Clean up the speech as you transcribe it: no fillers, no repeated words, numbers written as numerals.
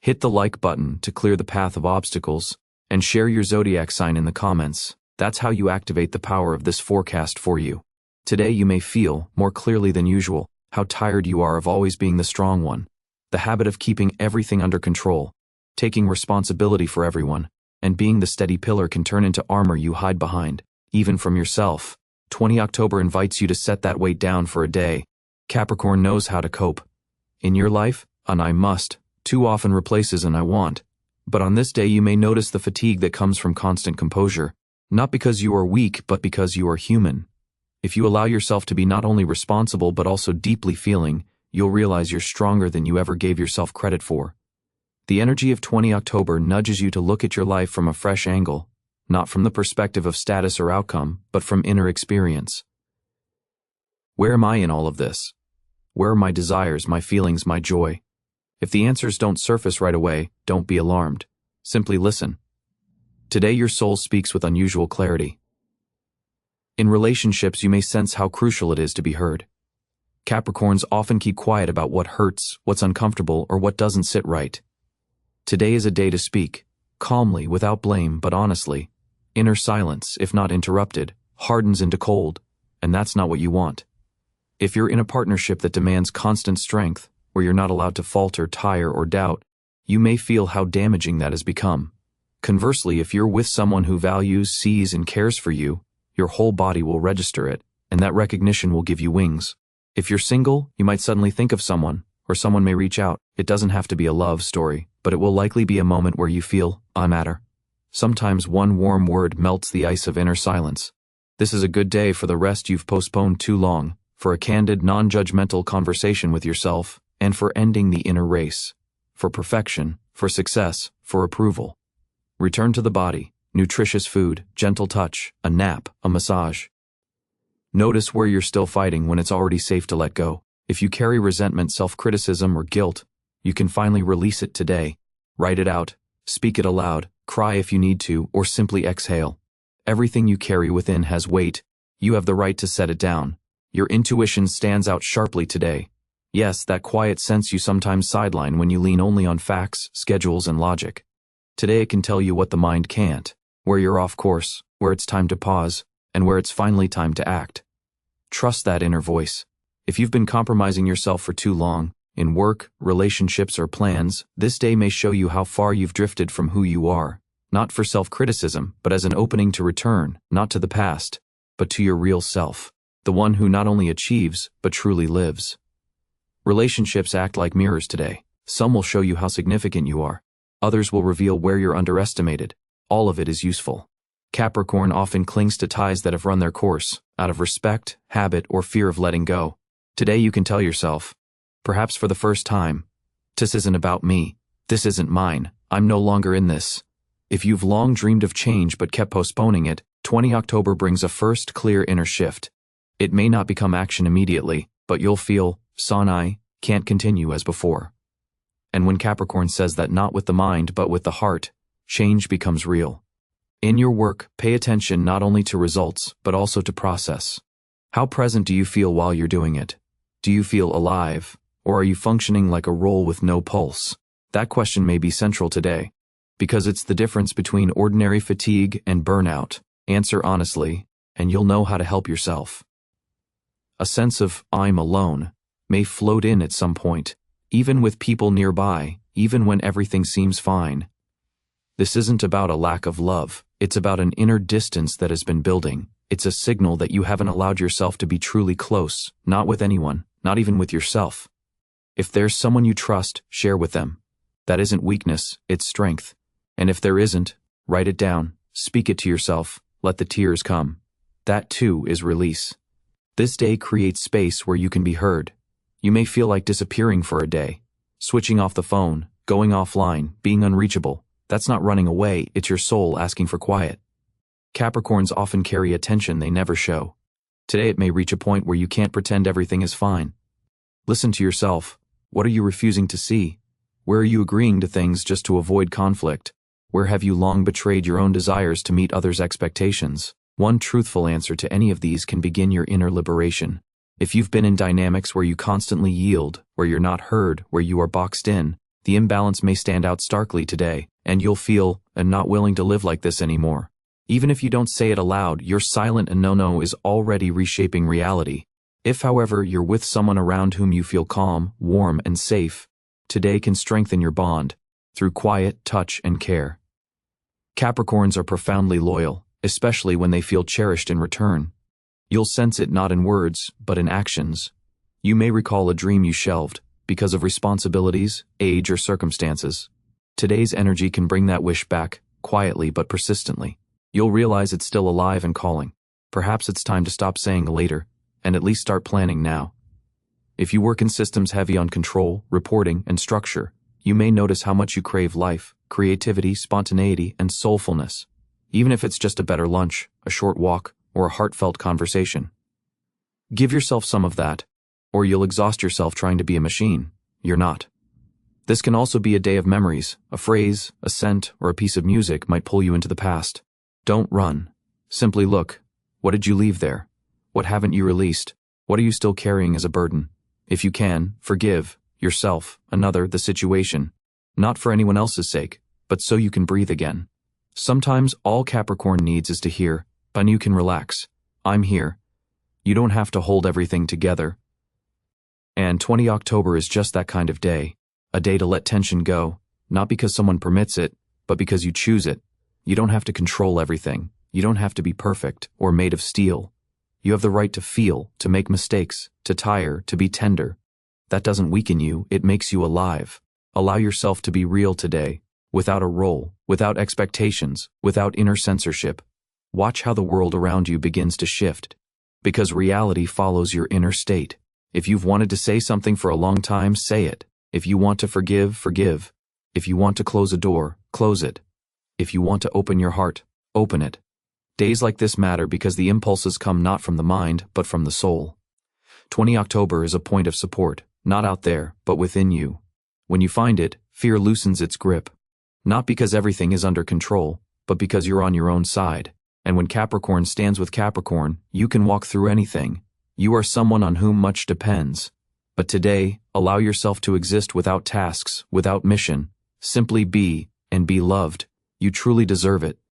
Hit the like button to clear the path of obstacles, and share your zodiac sign in the comments. That's how you activate the power of this forecast for you. Today you may feel, more clearly than usual, how tired you are of always being the strong one. The habit of keeping everything under control, taking responsibility for everyone, and being the steady pillar can turn into armor you hide behind, even from yourself. 20 October invites you to set that weight down for a day. Capricorn knows how to cope. In your life, an "I must" too often replaces an "I want." But on this day you may notice the fatigue that comes from constant composure, not because you are weak but because you are human. If you allow yourself to be not only responsible but also deeply feeling, you'll realize you're stronger than you ever gave yourself credit for. The energy of 20 October nudges you to look at your life from a fresh angle, not from the perspective of status or outcome, but from inner experience. Where am I in all of this? Where are my desires, my feelings, my joy? If the answers don't surface right away, don't be alarmed. Simply listen. Today your soul speaks with unusual clarity. In relationships, you may sense how crucial it is to be heard. Capricorns often keep quiet about what hurts, what's uncomfortable, or what doesn't sit right. Today is a day to speak, calmly, without blame, but honestly. Inner silence, if not interrupted, hardens into cold, and that's not what you want. If you're in a partnership that demands constant strength, where you're not allowed to falter, tire, or doubt, you may feel how damaging that has become. Conversely, if you're with someone who values, sees, and cares for you, your whole body will register it, and that recognition will give you wings. If you're single, you might suddenly think of someone, or someone may reach out. It doesn't have to be a love story, but it will likely be a moment where you feel, "I matter." Sometimes one warm word melts the ice of inner silence. This is a good day for the rest you've postponed too long, for a candid, non-judgmental conversation with yourself, and for ending the inner race. For perfection, for success, for approval. Return to the body, nutritious food, gentle touch, a nap, a massage. Notice where you're still fighting when it's already safe to let go. If you carry resentment, self-criticism, or guilt, you can finally release it today. Write it out, speak it aloud, cry if you need to, or simply exhale. Everything you carry within has weight. You have the right to set it down. Your intuition stands out sharply today. Yes, that quiet sense you sometimes sideline when you lean only on facts, schedules, and logic. Today it can tell you what the mind can't, where you're off course, where it's time to pause, and where it's finally time to act. Trust that inner voice. If you've been compromising yourself for too long, in work, relationships, or plans, this day may show you how far you've drifted from who you are, not for self-criticism, but as an opening to return, not to the past, but to your real self, the one who not only achieves, but truly lives. Relationships act like mirrors today. Some will show you how significant you are. Others will reveal where you're underestimated. All of it is useful. Capricorn often clings to ties that have run their course, out of respect, habit, or fear of letting go. Today you can tell yourself, perhaps for the first time, this isn't about me. This isn't mine. I'm no longer in this. If you've long dreamed of change but kept postponing it, 20 October brings a first clear inner shift. It may not become action immediately, but you'll feel, I can't continue as before. And when Capricorn says that not with the mind but with the heart, change becomes real. In your work, pay attention not only to results, but also to process. How present do you feel while you're doing it? Do you feel alive, or are you functioning like a roll with no pulse? That question may be central today, because it's the difference between ordinary fatigue and burnout. Answer honestly, and you'll know how to help yourself. A sense of "I'm alone" may float in at some point, even with people nearby, even when everything seems fine. This isn't about a lack of love, it's about an inner distance that has been building. It's a signal that you haven't allowed yourself to be truly close, not with anyone, not even with yourself. If there's someone you trust, share with them. That isn't weakness, it's strength. And if there isn't, write it down, speak it to yourself, let the tears come. That too is release. This day creates space where you can be heard. You may feel like disappearing for a day, switching off the phone, going offline, being unreachable. That's not running away, it's your soul asking for quiet. Capricorns often carry a tension they never show. Today it may reach a point where you can't pretend everything is fine. Listen to yourself. What are you refusing to see? Where are you agreeing to things just to avoid conflict? Where have you long betrayed your own desires to meet others' expectations? One truthful answer to any of these can begin your inner liberation. If you've been in dynamics where you constantly yield, where you're not heard, where you are boxed in, The imbalance may stand out starkly today, and you'll feel, "I'm not willing to live like this anymore." Even if you don't say it aloud, your silent no is already reshaping reality. If, however, you're with someone around whom you feel calm, warm, and safe, today can strengthen your bond through quiet touch and care. Capricorns are profoundly loyal, especially when they feel cherished in return. You'll sense it not in words, but in actions. You may recall a dream you shelved because of responsibilities, age, or circumstances. Today's energy can bring that wish back, quietly but persistently. You'll realize it's still alive and calling. Perhaps it's time to stop saying later, and at least start planning now. If you work in systems heavy on control, reporting, and structure, you may notice how much you crave life, creativity, spontaneity, and soulfulness, even if it's just a better lunch, a short walk, or a heartfelt conversation. Give yourself some of that, or you'll exhaust yourself trying to be a machine. You're not. This can also be a day of memories. A phrase, a scent, or a piece of music might pull you into the past. Don't run. Simply look. What did you leave there? What haven't you released? What are you still carrying as a burden? If you can, forgive yourself, another, the situation. Not for anyone else's sake, but so you can breathe again. Sometimes all Capricorn needs is to hear, "But you can relax. I'm here." You don't have to hold everything together. And 20 October is just that kind of day. A day to let tension go, not because someone permits it, but because you choose it. You don't have to control everything. You don't have to be perfect or made of steel. You have the right to feel, to make mistakes, to tire, to be tender. That doesn't weaken you, it makes you alive. Allow yourself to be real today, without a role, without expectations, without inner censorship. Watch how the world around you begins to shift. Because reality follows your inner state. If you've wanted to say something for a long time, say it. If you want to forgive, forgive. If you want to close a door, close it. If you want to open your heart, open it. Days like this matter because the impulses come not from the mind, but from the soul. 20 October is a point of support, not out there, but within you. When you find it, fear loosens its grip. Not because everything is under control, but because you're on your own side. And when Capricorn stands with Capricorn, you can walk through anything. You are someone on whom much depends. But today, allow yourself to exist without tasks, without mission. Simply be, and be loved. You truly deserve it.